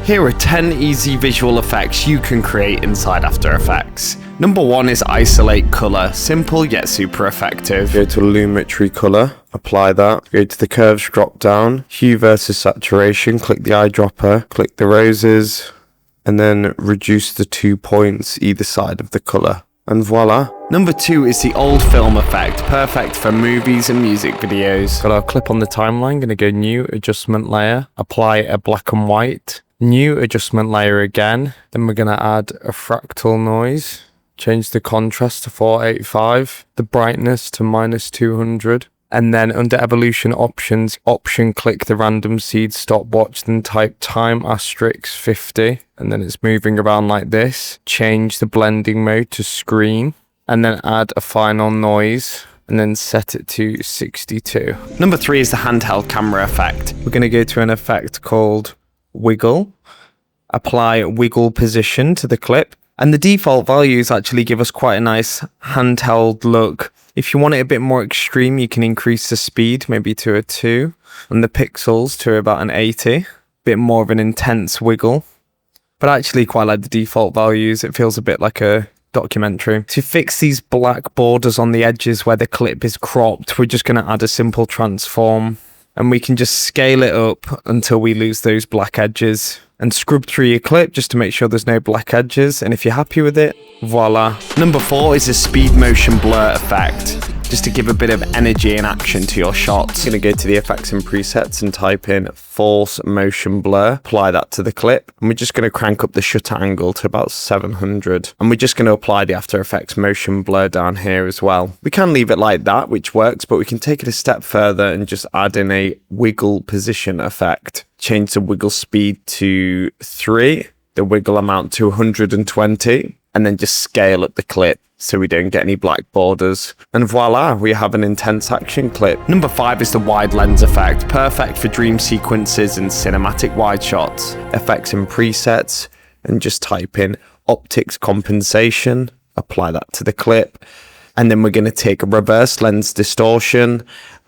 Here are 10 easy visual effects you can create inside After Effects. Number 1 is isolate color, simple yet super effective. Go to Lumetri color, apply that. Go to the curves drop down, hue versus saturation, click the eyedropper, click the roses, and then reduce the 2 points either side of the color. And voila. Number 2 is the old film effect, perfect for movies and music videos. Got our clip on the timeline, gonna go new adjustment layer, apply a black and white, new adjustment layer again, then we're gonna add a fractal noise, change the contrast to 485, the brightness to -200, and then under evolution options, option click the random seed stopwatch, then type time *50, and then it's moving around like this. Change the blending mode to screen, and then add a final noise, and then set it to 62. Number 3 is the handheld camera effect. We're going to go to an effect called wiggle, apply wiggle position to the clip, and the default values actually give us quite a nice handheld look. If you want it a bit more extreme, you can increase the speed maybe to a 2 and the pixels to about an 80. Bit more of an intense wiggle. But I actually quite like the default values. It feels a bit like a documentary. To fix these black borders on the edges where the clip is cropped, we're just going to add a simple transform. And we can just scale it up until we lose those black edges. And scrub through your clip just to make sure there's no black edges. And if you're happy with it, voila. Number 4 is a speed motion blur effect, just to give a bit of energy and action to your shots. I'm going to go to the effects and presets and type in force motion blur, apply that to the clip, and we're just going to crank up the shutter angle to about 700, and we're just going to apply the After Effects motion blur down here as well. We can leave it like that, which works, but we can take it a step further and just add in a wiggle position effect. Change the wiggle speed to 3, the wiggle amount to 120, and then just scale up the clip so we don't get any black borders. And voila, we have an intense action clip. Number 5 is the wide lens effect, perfect for dream sequences and cinematic wide shots. Effects and presets, and just type in optics compensation, apply that to the clip, and then we're going to take a reverse lens distortion,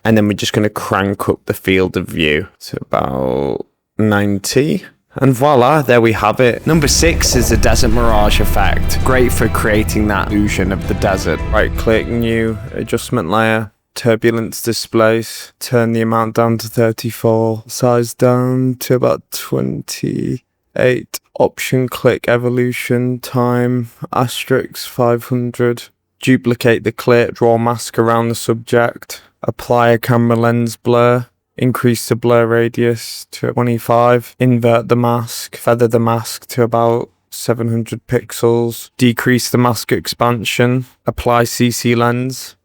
and then we're just going to crank up the field of view to about 90. And voila, there we have it. Number 6 is the desert mirage effect. Great for creating that illusion of the desert. Right click, new adjustment layer, turbulence displace, turn the amount down to 34, size down to about 28, option click evolution, time, *500, duplicate the clip, draw mask around the subject, apply a camera lens blur, increase the blur radius to 25, invert the mask, feather the mask to about 700 pixels, decrease the mask expansion, apply CC lens,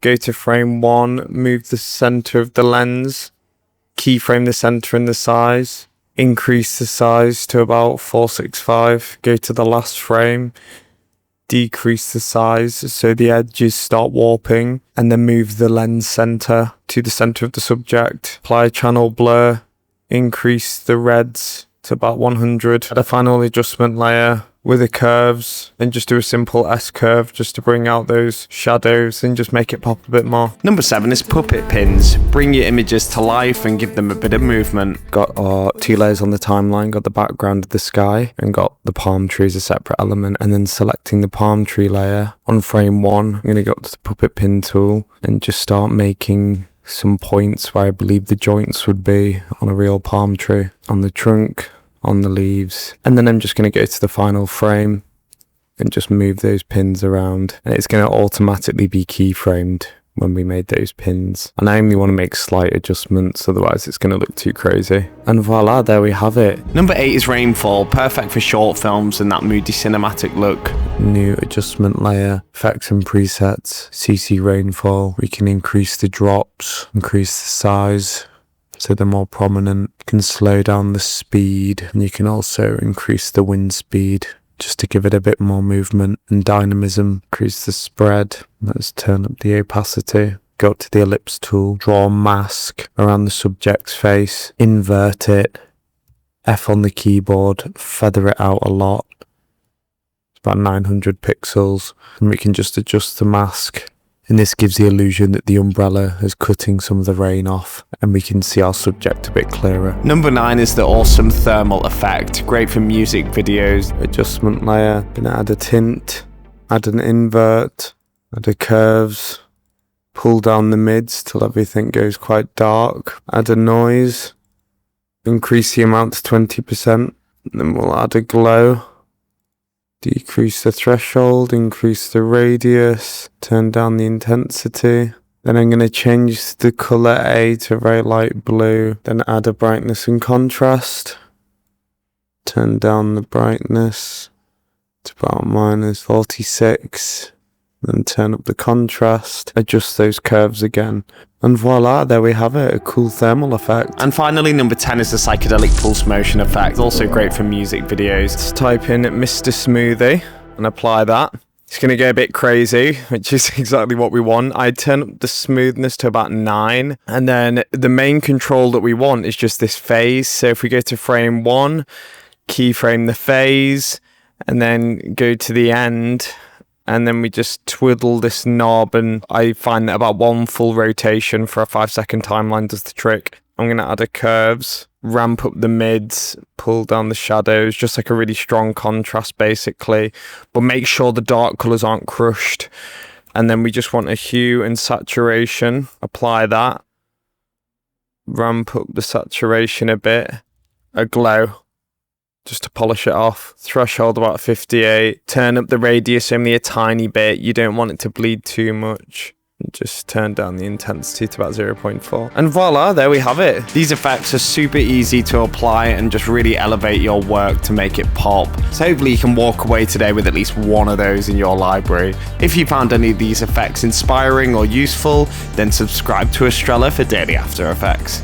go to frame 1, move the center of the lens, keyframe the center and the size, increase the size to about 465, go to the last frame, decrease the size so the edges start warping, and then move the lens center to the center of the subject. Apply channel blur, increase the reds to about 100. Add a final adjustment layer with the curves, and just do a simple S curve just to bring out those shadows and just make it pop a bit more. Number 7 is puppet pins. Bring your images to life and give them a bit of movement. Got our 2 layers on the timeline, got the background of the sky, and got the palm tree as a separate element, and then selecting the palm tree layer on frame 1, I'm going to go up to the puppet pin tool and just start making some points where I believe the joints would be on a real palm tree, on the trunk, on the leaves, and then I'm just going to go to the final frame and just move those pins around, and it's going to automatically be keyframed when we made those pins, and I only want to make slight adjustments, otherwise it's going to look too crazy. And voila, there we have it. Number 8 is Rainfall, perfect for short films and that moody cinematic look. New adjustment layer, effects and presets, CC Rainfall. We can increase the drops, increase the size so they're more prominent. You can slow down the speed, and you can also increase the wind speed just to give it a bit more movement and dynamism. Increase the spread. Let's turn up the opacity. Go to the ellipse tool, draw a mask around the subject's face, invert it, F on the keyboard, feather it out a lot. It's about 900 pixels, and we can just adjust the mask And this gives the illusion that the umbrella is cutting some of the rain off, and we can see our subject a bit clearer. Number 9 is the awesome thermal effect, great for music videos. Adjustment layer, gonna add a tint, add an invert, add a curves, pull down the mids till everything goes quite dark, add a noise, increase the amount to 20%, then we'll add a glow, decrease the threshold, increase the radius, turn down the intensity. Then I'm going to change the colour A to a very light blue, then add a brightness and contrast, turn down the brightness to about -46, then turn up the contrast, adjust those curves again, and voila, there we have it, a cool thermal effect. And finally, number 10 is the psychedelic pulse motion effect, also great for music videos. Let's type in Mr. Smoothie and apply that. It's going to go a bit crazy, which is exactly what we want. I turn up the smoothness to about 9, and then the main control that we want is just this phase. So if we go to frame 1, keyframe the phase, and then go to the end, and then we just twiddle this knob, and I find that about 1 full rotation for a 5-second timeline does the trick. I'm going to add a curves, ramp up the mids, pull down the shadows, just like a really strong contrast basically, but make sure the dark colours aren't crushed. And then we just want a hue and saturation, apply that, ramp up the saturation a bit, a glow, just to polish it off, threshold about 58, turn up the radius only a tiny bit, you don't want it to bleed too much. Just turn down the intensity to about 0.4. And voila, there we have it. These effects are super easy to apply and just really elevate your work to make it pop. So hopefully you can walk away today with at least one of those in your library. If you found any of these effects inspiring or useful, then subscribe to Astrella for daily After Effects.